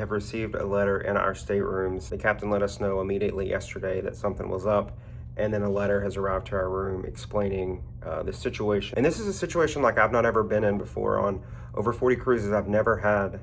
have received a letter in our staterooms. The captain let us know immediately yesterday that something was up, and then a letter has arrived to our room explaining the situation. And this is a situation like I've not ever been in before. On over 40 cruises, I've never had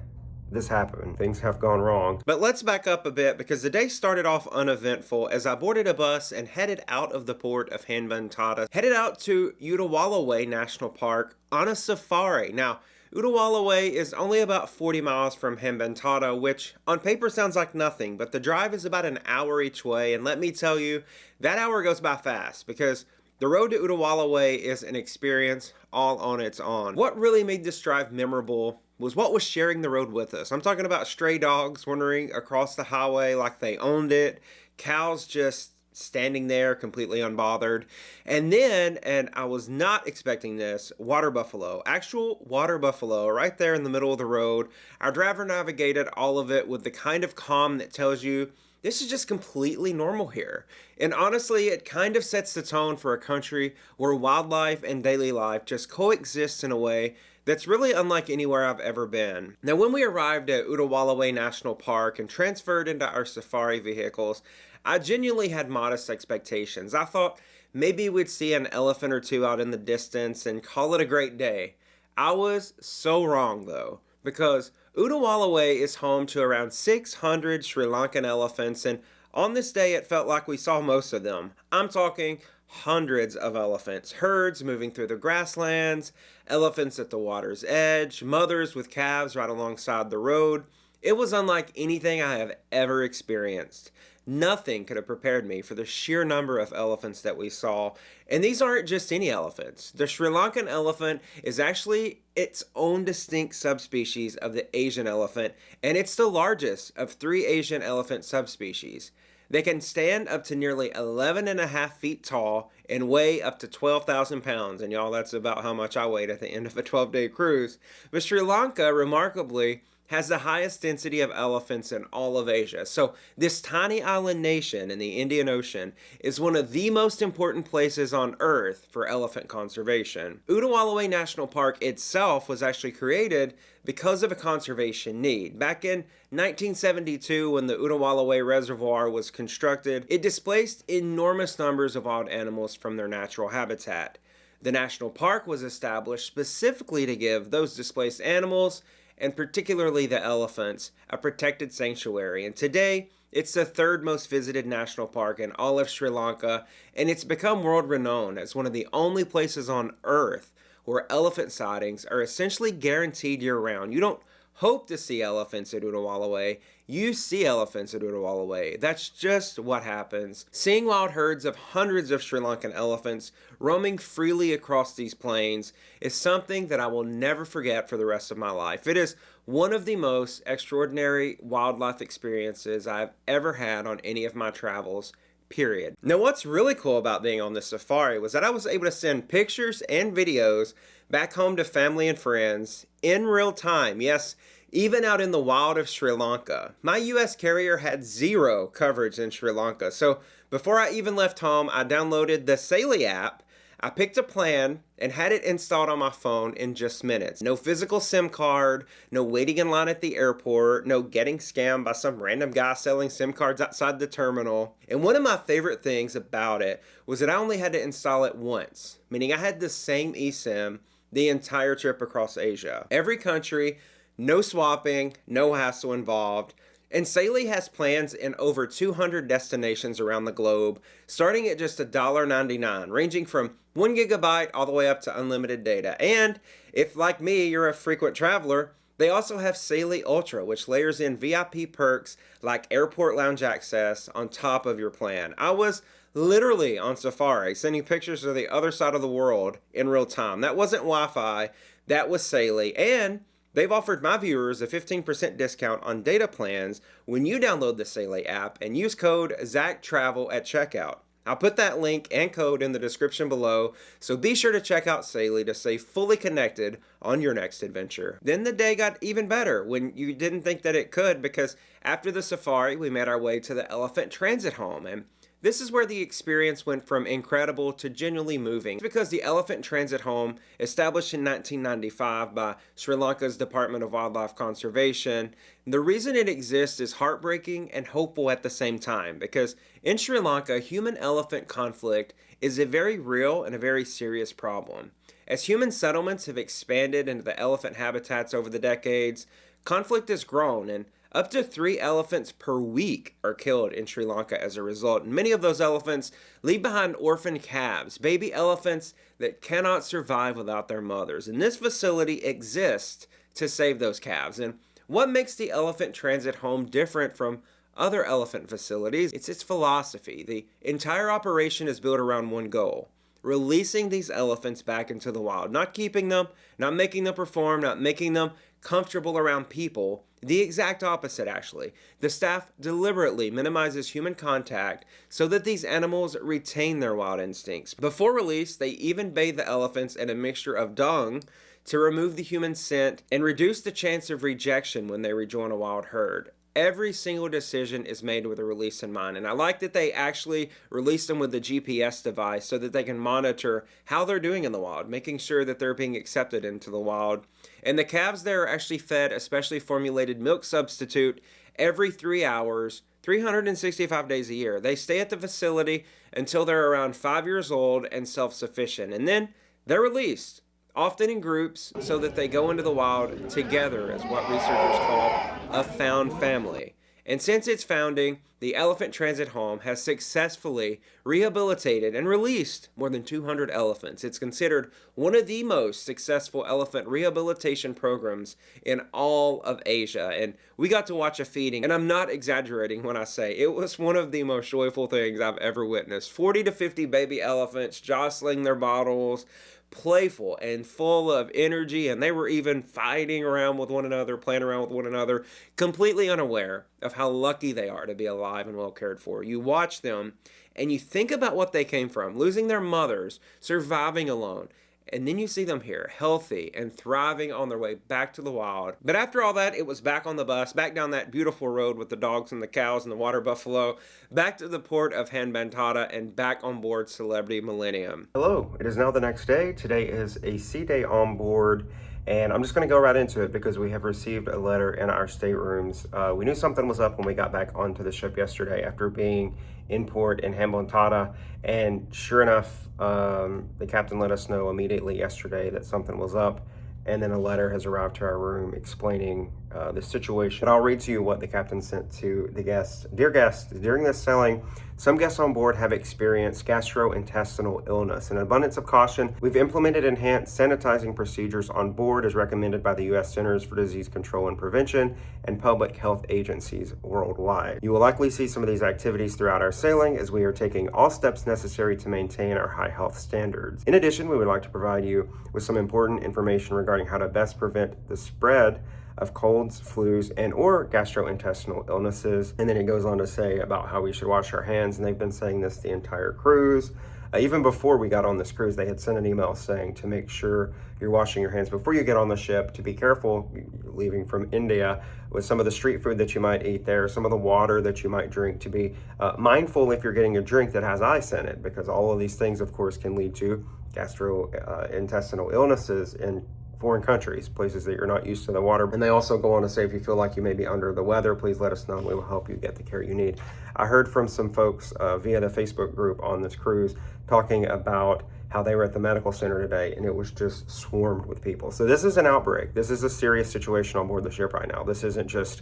this happen. Things have gone wrong. But let's back up a bit because the day started off uneventful as I boarded a bus and headed out of the port of Hambantota, headed out to Udawalawe National Park on a safari. Now, Udawalawe is only about 40 miles from Hambantota, which on paper sounds like nothing, but the drive is about an hour each way, and let me tell you, that hour goes by fast because the road to Udawalawe is an experience all on its own. What really made this drive memorable was what was sharing the road with us. I'm talking about stray dogs wandering across the highway like they owned it, cows just standing there completely unbothered, and then, and I was not expecting this, water buffalo, actual water buffalo right there in the middle of the road. Our driver navigated all of it with the kind of calm that tells you this is just completely normal here. And honestly, it kind of sets the tone for a country where wildlife and daily life just coexist in a way that's really unlike anywhere I've ever been. Now, when we arrived at Udawalawe National Park and transferred into our safari vehicles, I genuinely had modest expectations. I thought maybe we'd see an elephant or two out in the distance and call it a great day. I was so wrong though, because Udawalawe is home to around 600 Sri Lankan elephants, and on this day it felt like we saw most of them. I'm talking hundreds of elephants, herds moving through the grasslands, elephants at the water's edge, mothers with calves right alongside the road. It was unlike anything I have ever experienced. Nothing could have prepared me for the sheer number of elephants that we saw. And these aren't just any elephants. The Sri Lankan elephant is actually its own distinct subspecies of the Asian elephant, and it's the largest of 3 Asian elephant subspecies. They can stand up to nearly 11.5 feet tall and weigh up to 12,000 pounds. And y'all, that's about how much I weighed at the end of a 12-day cruise. But Sri Lanka, remarkably, has the highest density of elephants in all of Asia. So this tiny island nation in the Indian Ocean is one of the most important places on Earth for elephant conservation. Udawalawe National Park itself was actually created because of a conservation need. Back in 1972, when the Udawalawe Reservoir was constructed, it displaced enormous numbers of wild animals from their natural habitat. The national park was established specifically to give those displaced animals, and particularly the elephants, a protected sanctuary. And today, it's the 3rd most visited national park in all of Sri Lanka, and it's become world renowned as one of the only places on Earth where elephant sightings are essentially guaranteed year-round. You don't hope to see elephants at Udawalawe, you see elephants at Udawalawe. That's just what happens. Seeing wild herds of hundreds of Sri Lankan elephants roaming freely across these plains is something that I will never forget for the rest of my life. It is one of the most extraordinary wildlife experiences I've ever had on any of my travels, period. Now, what's really cool about being on this safari was that I was able to send pictures and videos back home to family and friends in real time. Yes, even out in the wild of Sri Lanka. My US carrier had 0 coverage in Sri Lanka. So before I even left home, I downloaded the Celebrity app. I picked a plan and had it installed on my phone in just minutes. No physical SIM card, no waiting in line at the airport, no getting scammed by some random guy selling SIM cards outside the terminal. And one of my favorite things about it was that I only had to install it once, meaning I had the same eSIM the entire trip across Asia. Every country, no swapping, no hassle involved. And Celebrity has plans in over 200 destinations around the globe, starting at just $1.99, ranging from 1 gigabyte all the way up to unlimited data. And if, like me, you're a frequent traveler, they also have Celebrity Ultra, which layers in VIP perks like airport lounge access on top of your plan. I was literally on safari, sending pictures to the other side of the world in real time. That wasn't Wi-Fi, that was Celebrity. And they've offered my viewers a 15% discount on data plans when you download the Celebrity app and use code ZachTravel at checkout. I'll put that link and code in the description below, so be sure to check out Celebrity to stay fully connected on your next adventure. Then the day got even better when you didn't think that it could, because after the safari, we made our way to the elephant transit home, and This is where the experience went from incredible to genuinely moving. It's because the elephant transit home, established in 1995 by Sri Lanka's Department of Wildlife Conservation, the reason it exists is heartbreaking and hopeful at the same time, because in Sri Lanka, human-elephant conflict is a very real and a very serious problem. As human settlements have expanded into the elephant habitats over the decades, conflict has grown, and up to 3 elephants per week are killed in Sri Lanka as a result. And many of those elephants leave behind orphaned calves, baby elephants that cannot survive without their mothers. And this facility exists to save those calves. And what makes the elephant transit home different from other elephant facilities? It's its philosophy. The entire operation is built around one goal: releasing these elephants back into the wild, not keeping them, not making them perform, not making them comfortable around people. The exact opposite, actually. The staff deliberately minimizes human contact so that these animals retain their wild instincts. Before release, they even bathe the elephants in a mixture of dung to remove the human scent and reduce the chance of rejection when they rejoin a wild herd. Every single decision is made with a release in mind. And I like that they actually release them with the GPS device so that they can monitor how they're doing in the wild, making sure that they're being accepted into the wild. And the calves there are actually fed a specially formulated milk substitute every 3 hours, 365 days a year. They stay at the facility until they're around 5 years old and self-sufficient. And then they're released, often in groups, so that they go into the wild together as what researchers call a found family. And since its founding, the Elephant Transit Home has successfully rehabilitated and released more than 200 elephants. It's considered one of the most successful elephant rehabilitation programs in all of Asia. And we got to watch a feeding, and I'm not exaggerating when I say it was one of the most joyful things I've ever witnessed. 40 to 50 baby elephants jostling their bottles, playful and full of energy, and they were even fighting around with one another, playing around with one another, completely unaware of how lucky they are to be alive and well cared for. You watch them and you think about what they came from, losing their mothers, surviving alone, and then you see them here, healthy and thriving on their way back to the wild. But after all that, it was back on the bus, back down that beautiful road with the dogs and the cows and the water buffalo, back to the port of Hambantota, and back on board Celebrity Millennium. Hello, it is now the next day. Today is a sea day on board, and I'm just going to go right into it because we have received a letter in our staterooms. We knew something was up when we got back onto the ship yesterday after being in port in Hambantota, and sure enough, the captain let us know immediately yesterday that something was up, and then a letter has arrived to our room explaining the situation. But I'll read to you what the captain sent to the guests. Dear guests, during this sailing, some guests on board have experienced gastrointestinal illness. In abundance of caution, we've implemented enhanced sanitizing procedures on board as recommended by the U.S. Centers for Disease Control and Prevention and public health agencies worldwide. You will likely see some of these activities throughout our sailing as we are taking all steps necessary to maintain our high health standards. In addition, we would like to provide you with some important information regarding how to best prevent the spread of colds, flus, and or gastrointestinal illnesses. And then it goes on to say about how we should wash our hands, and they've been saying this the entire cruise. Even before we got on this cruise, they had sent an email saying to make sure you're washing your hands before you get on the ship, to be careful leaving from India with some of the street food that you might eat there, some of the water that you might drink, to be mindful if you're getting a drink that has ice in it, because all of these things, of course, can lead to gastrointestinal illnesses in foreign countries, places that you're not used to the water. And they also go on to say, if you feel like you may be under the weather, please let us know and we will help you get the care you need. I heard from some folks via the Facebook group on this cruise talking about how they were at the medical center today and it was just swarmed with people. So this is an outbreak. This is a serious situation on board the ship right now. This isn't just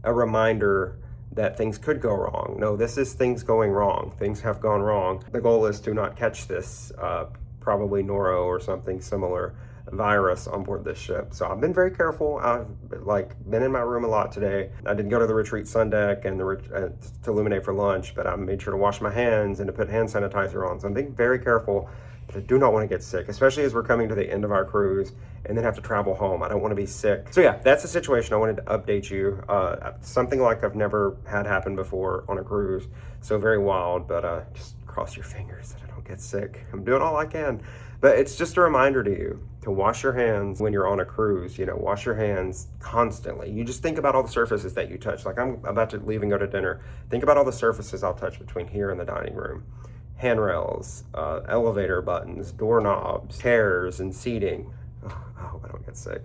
a reminder that things could go wrong. No, this is things going wrong. Things have gone wrong. The goal is to not catch this, probably noro or something similar virus on board this ship. So I've been very careful. I've been in my room a lot today. I did go to the retreat sun deck and to illuminate for lunch, but I made sure to wash my hands and to put hand sanitizer on. So I'm being very careful, but I do not want to get sick, especially as we're coming to the end of our cruise and then have to travel home. I don't want to be sick. So yeah, that's the situation. I wanted to update you. Something like I've never had happen before on a cruise. So very wild, but just cross your fingers that I don't get sick. I'm doing all I can, but it's just a reminder to you to wash your hands when you're on a cruise. You know, wash your hands constantly. You just think about all the surfaces that you touch. Like, I'm about to leave and go to dinner. Think about all the surfaces I'll touch between here and the dining room. Handrails, elevator buttons, doorknobs, chairs, and seating. Oh, I hope I don't get sick.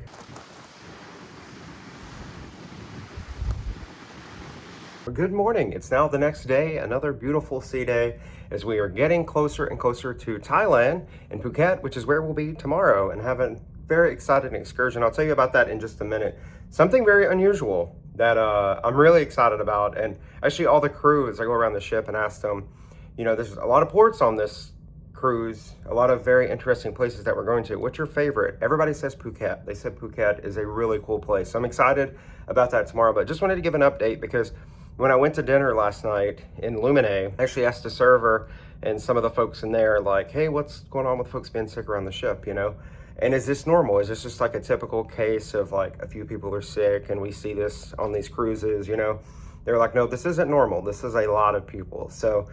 Good morning. It's now the next day, another beautiful sea day, as we are getting closer and closer to Thailand and Phuket, which is where we'll be tomorrow, and have a very exciting excursion. I'll tell you about that in just a minute. Something very unusual that I'm really excited about, and actually all the crew, as I go around the ship and ask them, you know, there's a lot of ports on this cruise, a lot of very interesting places that we're going to. What's your favorite? Everybody says Phuket. They said Phuket is a really cool place. So I'm excited about that tomorrow, but just wanted to give an update because when I went to dinner last night in Lumine, I actually asked the server and some of the folks in there, like, hey, what's going on with folks being sick around the ship, you know? And is this normal? Is this just like a typical case of like a few people are sick and we see this on these cruises, you know? They're like, no, this isn't normal. This is a lot of people. So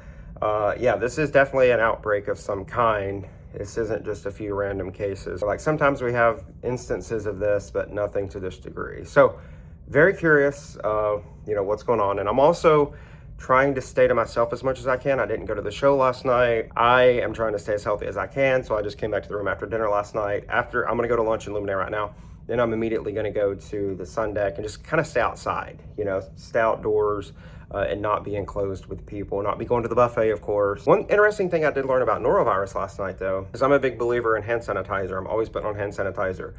yeah, this is definitely an outbreak of some kind. This isn't just a few random cases. Like sometimes we have instances of this, but nothing to this degree. So very curious, you know, what's going on. And I'm also trying to stay to myself as much as I can. I didn't go to the show last night. I am trying to stay as healthy as I can. So I just came back to the room after dinner last night. I'm going to go to lunch in Lumine right now. Then I'm immediately going to go to the sun deck and just kind of stay outside, you know, stay outdoors and not be enclosed with people, not be going to the buffet, of course. One interesting thing I did learn about norovirus last night, though, is I'm a big believer in hand sanitizer. I'm always putting on hand sanitizer.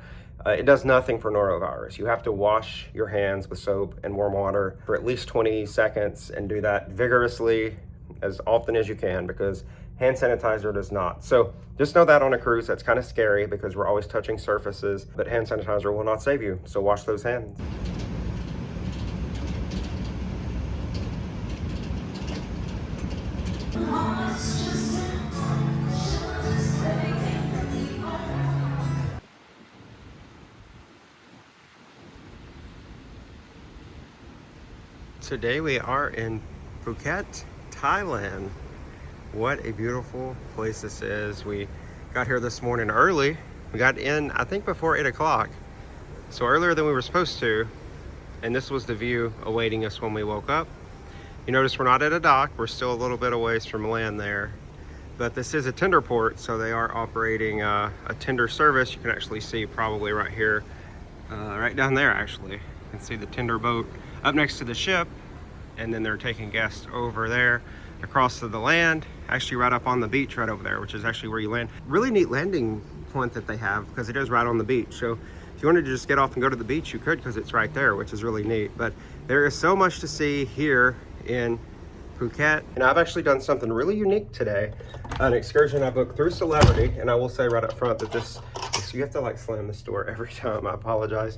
It does nothing for norovirus. You have to wash your hands with soap and warm water for at least 20 seconds and do that vigorously as often as you can, because hand sanitizer does not. So just know that on a cruise, that's kind of scary because we're always touching surfaces, but hand sanitizer will not save you. So wash those hands. Today we are in Phuket, Thailand. What a beautiful place this is. We got here this morning early. We got in, I think, before 8 o'clock. So earlier than we were supposed to. And this was the view awaiting us when we woke up. You notice we're not at a dock. We're still a little bit a ways from land there. But this is a tender port, so they are operating a tender service. You can actually see probably right here, right down there actually. You can see the tender boat up next to the ship, and then they're taking guests over there across to the land, actually right up on the beach right over there, which is actually where you land. Really neat landing point that they have because it is right on the beach. So if you wanted to just get off and go to the beach, you could, because it's right there, which is really neat. But there is so much to see here in Phuket. And I've actually done something really unique today, an excursion I booked through Celebrity. And I will say right up front that this you have to like slam this door every time, I apologize.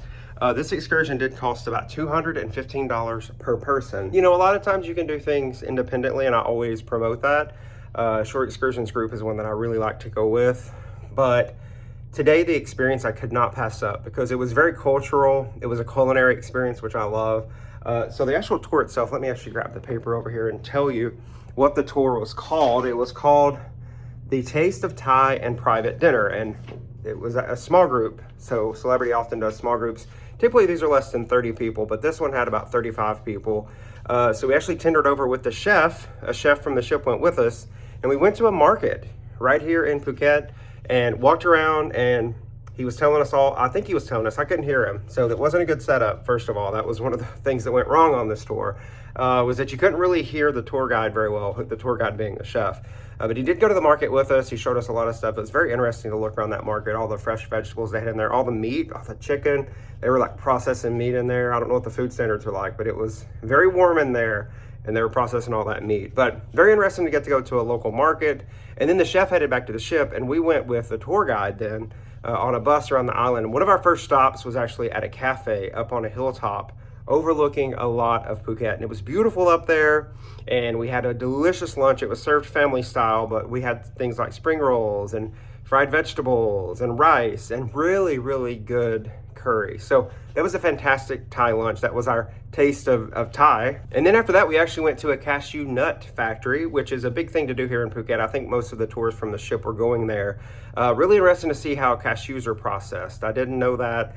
This excursion did cost about $215 per person. You know, a lot of times you can do things independently, and I always promote that. Short Excursions group is one that I really like to go with. But today, the experience I could not pass up because it was very cultural. It was a culinary experience, which I love. So the actual tour itself, let me actually grab the paper over here and tell you what the tour was called. It was called The Taste of Thai and Private Dinner. And it was a small group. So Celebrity often does small groups. Typically, these are less than 30 people, but this one had about 35 people. So we actually tendered over with the chef. A chef from the ship went with us, and we went to a market right here in Phuket and walked around, and he was telling us all, I think he was telling us, I couldn't hear him. So that wasn't a good setup, first of all. That was one of the things that went wrong on this tour, was that you couldn't really hear the tour guide very well, the tour guide being the chef. But he did go to the market with us. He showed us a lot of stuff. It was very interesting to look around that market, all the fresh vegetables they had in there, all the meat, all the chicken. They were like processing meat in there. I don't know what the food standards were like, but it was very warm in there, and they were processing all that meat. But very interesting to get to go to a local market. And then the chef headed back to the ship, and we went with the tour guide then on a bus around the island. And one of our first stops was actually at a cafe up on a hilltop overlooking a lot of Phuket. And it was beautiful up there, and we had a delicious lunch. It was served family style, but we had things like spring rolls and fried vegetables and rice and really, really good curry. So that was a fantastic Thai lunch. That was our taste of Thai. And then after that, we actually went to a cashew nut factory, which is a big thing to do here in Phuket. I think most of the tours from the ship were going there. Really interesting to see how cashews are processed. I didn't know that.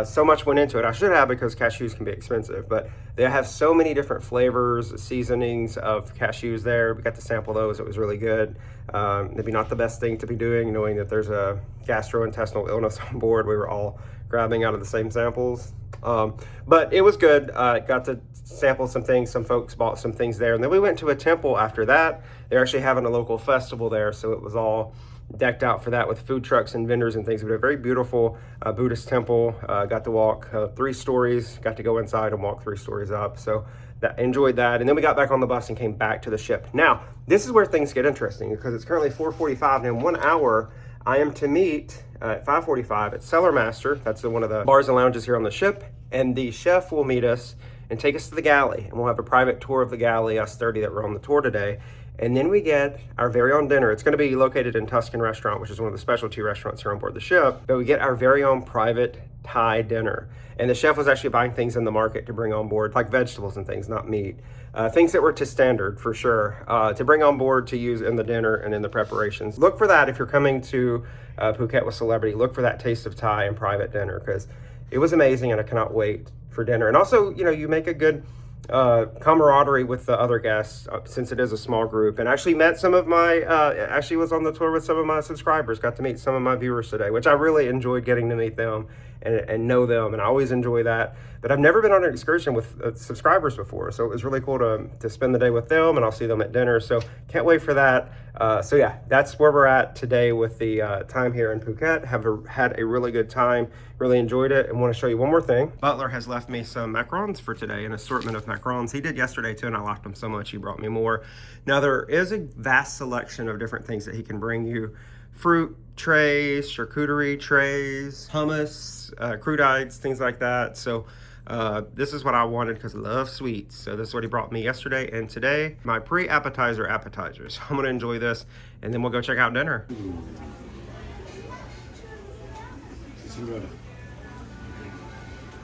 So much went into it. I should have, because cashews can be expensive, but they have so many different flavors, seasonings of cashews there. We got to sample those. It was really good. Maybe not the best thing to be doing, knowing that there's a gastrointestinal illness on board. We were all grabbing out of the same samples. But it was good. Got to sample some things. Some folks bought some things there. And then we went to a temple after that. They're actually having a local festival there, so it was all decked out for that with food trucks and vendors and things. But a very beautiful Buddhist temple. Got to walk 3 stories, got to go inside and walk 3 stories up. So enjoyed that. And then we got back on the bus and came back to the ship. Now, this is where things get interesting, because it's currently 4:45, and in 1 hour, I am to meet at 5:45 at Cellar Master. That's one of the bars and lounges here on the ship. And the chef will meet us and take us to the galley. And we'll have a private tour of the galley, us 30 that were on the tour today. And then we get our very own dinner. It's going to be located in Tuscan restaurant, which is one of the specialty restaurants here on board the ship. But we get our very own private Thai dinner. And the chef was actually buying things in the market to bring on board, like vegetables and things, not meat. Things that were to standard, for sure, to bring on board to use in the dinner and in the preparations. Look for that if you're coming to Phuket with Celebrity. Look for that taste of Thai and private dinner, because it was amazing, and I cannot wait for dinner. And also, you know, you make a good camaraderie with the other guests, since it is a small group. And actually met some of my, actually was on the tour with some of my subscribers, got to meet some of my viewers today, which I really enjoyed getting to meet them and know them, and I always enjoy that. But I've never been on an excursion with subscribers before, so it was really cool to spend the day with them, and I'll see them at dinner, so can't wait for that. So yeah, that's where we're at today with the time here in Phuket. Had a really good time, really enjoyed it, and want to show you one more thing. Butler has left me some macarons for today, an assortment of macarons. He did yesterday too, and I liked them so much, he brought me more. Now, there is a vast selection of different things that he can bring you. Fruit trays, charcuterie trays, hummus, crudites, things like that. So this is what I wanted, because I love sweets. So this is what he brought me yesterday and today. My pre-appetizer appetizers. I'm gonna enjoy this, and then we'll go check out dinner.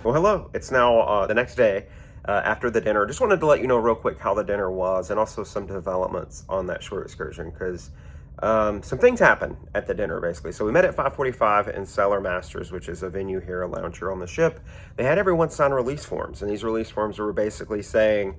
Well, hello. It's now the next day after the dinner. Just wanted to let you know real quick how the dinner was, and also some developments on that short excursion, because some things happened at the dinner, basically. So we met at 5:45 in Cellar Masters, which is a venue here, a lounge here on the ship. They had everyone sign release forms, and these release forms were basically saying,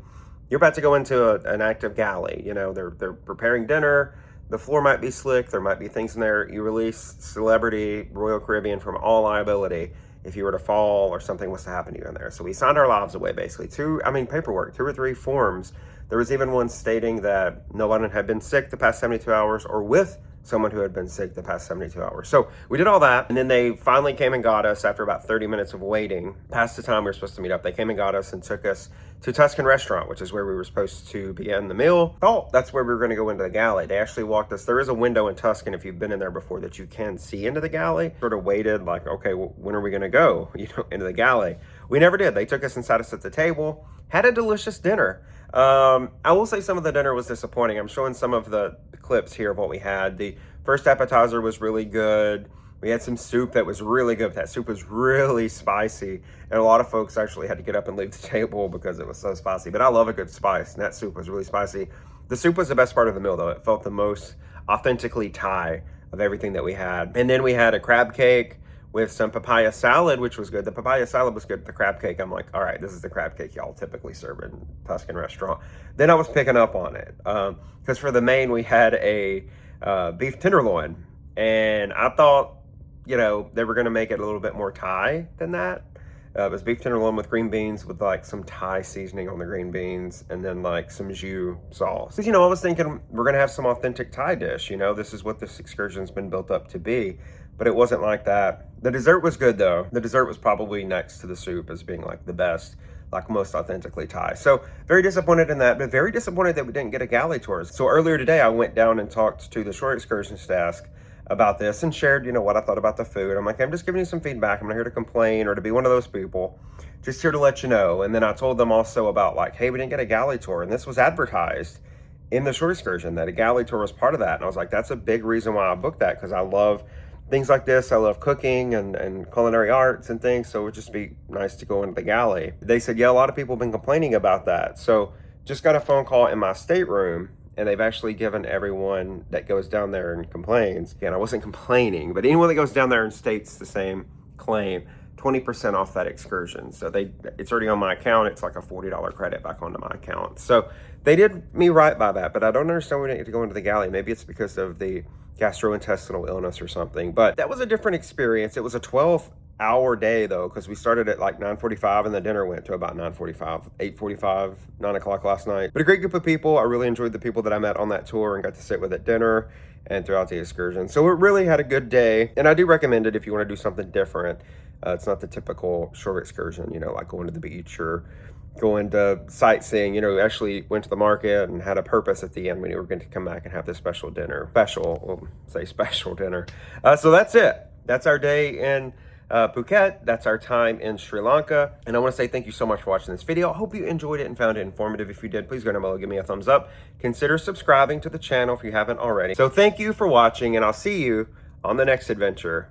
you're about to go into an active galley. You know, they're preparing dinner. The floor might be slick. There might be things in there. You release Celebrity, Royal Caribbean from all liability if you were to fall or something was to happen to you in there. So we signed our lives away, basically. Paperwork, 2 or 3 forms. There was even one stating that no one had been sick the past 72 hours or with someone who had been sick the past 72 hours. So we did all that, and then they finally came and got us after about 30 minutes of waiting. Past the time we were supposed to meet up, they came and got us and took us to Tuscan restaurant, which is where we were supposed to begin the meal. Oh, that's where we were gonna go into the galley. They actually walked us. There is a window in Tuscan, if you've been in there before, that you can see into the galley. Sort of waited like, okay, well, when are we gonna go, into the galley? We never did. They took us and sat us at the table, had a delicious dinner. I will say some of the dinner was disappointing. I'm showing some of the clips here of what we had. The first appetizer was really good. We had some soup that was really good. That soup was really spicy, and a lot of folks actually had to get up and leave the table because it was so spicy. But I love a good spice, and that soup was really spicy. The soup was the best part of the meal, though. It felt the most authentically Thai of everything that we had. And then we had a crab cake with some papaya salad, which was good. The papaya salad was good. The crab cake, I'm like, all right, this is the crab cake y'all typically serve in Tuscan restaurant. Then I was picking up on it, because for the main, we had a beef tenderloin, and I thought, you know, they were gonna make it a little bit more Thai than that. It was beef tenderloin with green beans with like some Thai seasoning on the green beans, and then like some jus sauce. Because, you know, I was thinking we're gonna have some authentic Thai dish, you know, this is what this excursion's been built up to be. But it wasn't like that. The dessert was good, though. The dessert was probably next to the soup as being like the best, like most authentically Thai. So very disappointed in that, but very disappointed that we didn't get a galley tour. So earlier today, I went down and talked to the short excursions desk about this and shared, you know, what I thought about the food. I'm like, I'm just giving you some feedback. I'm not here to complain or to be one of those people. Just here to let you know. And then I told them also about like, hey, we didn't get a galley tour. And this was advertised in the short excursion that a galley tour was part of that. And I was like, that's a big reason why I booked that, because I love things like this. I love cooking and culinary arts and things, so it would just be nice to go into the galley. They said, yeah, a lot of people have been complaining about that. So just got a phone call in my stateroom, and they've actually given everyone that goes down there and complains, again, I wasn't complaining, but anyone that goes down there and states the same claim, 20% off that excursion. So it's already on my account. It's like a $40 credit back onto my account. So they did me right by that, but I don't understand why we didn't get to go into the galley. Maybe it's because of the gastrointestinal illness or something, but that was a different experience. It was a 12-hour day though, because we started at like 9:45 and the dinner went to about 9:45, 8:45, 9 o'clock last night. But a great group of people. I really enjoyed the people that I met on that tour and got to sit with at dinner and throughout the excursion. So it really had a good day, and I do recommend it if you want to do something different. It's not the typical short excursion, you know, like going to the beach or going to sightseeing. You know, we actually went to the market and had a purpose at the end when we were going to come back and have this special dinner. We'll say special dinner. So that's it. That's our day in Phuket. That's our time in Sri Lanka. And I want to say thank you so much for watching this video. I hope you enjoyed it and found it informative. If you did, please go down below, give me a thumbs up. Consider subscribing to the channel if you haven't already. So thank you for watching, and I'll see you on the next adventure.